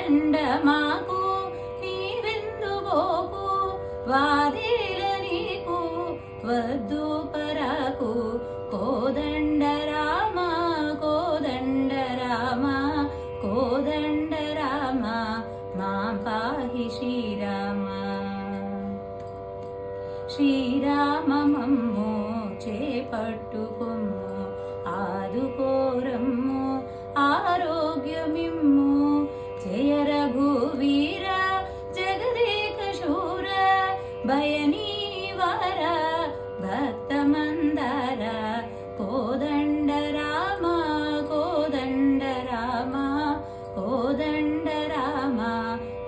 దండ మాకు నీవెందుబోకు వాదేల నీకు వద్దు పరాకు కోదండ రామ కోదండ రామ కోదండ రామ మా పాహి శ్రీరామ శ్రీరామ మమ్ము చేపట్టుకొమ్ము ఆదుకోరమ్ము ఆరోగ్యమిమ్ము జయ రఘువీర జగదేక శూర భయనీవర భక్త మందార కోదండ రామ కోదండ రామ కోదండ రామ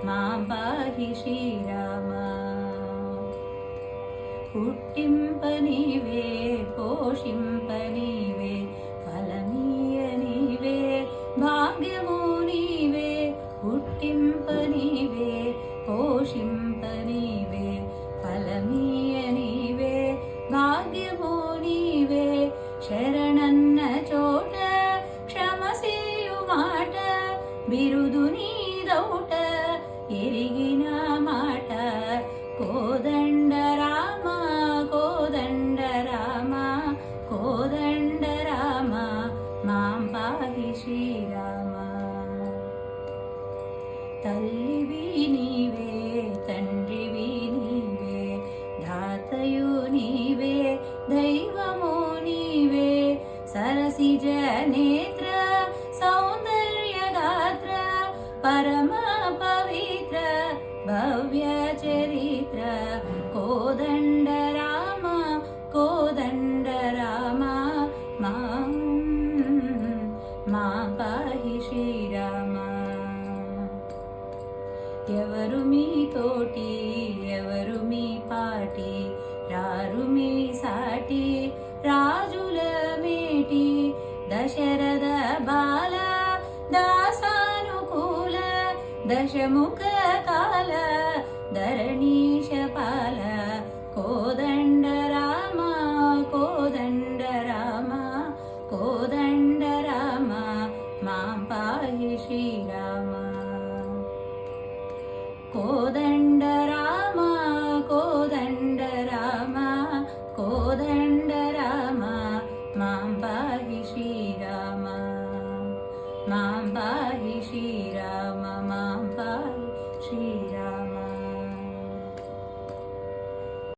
మా పాహి శ్రీరామ పుట్టింపనివే పోషింపనివే ఫలమీయనివే భాగ్యము నీవే పుట్టింపనివే పోషింపనివే ఫలమీయనివే భాగ్యము నీవే శరణన్న చోట క్షమసేయు మాట బిరుదు నీదౌట ఎరిగిన మాట కోదండ రామ కోదండ రామ కోదండ రామ మాం పాహి శ్రీరామ తల్లివి నీవే తండ్రివి నీవే ధాతయు నీవే దైవము నీవే సరసిజ నేత్ర సౌందర్య గాత్ర పరమ పవిత్ర భవ్య చరిత్ర కోదండ రామ కోదండ రామ మా పాహి శ్రీరామ ఎవరు మీ తోటి ఎవరు మీ పాటి రారు మీ సాటి రాజుల మేటి దశరథ బాల దాసానుకూల దశముఖ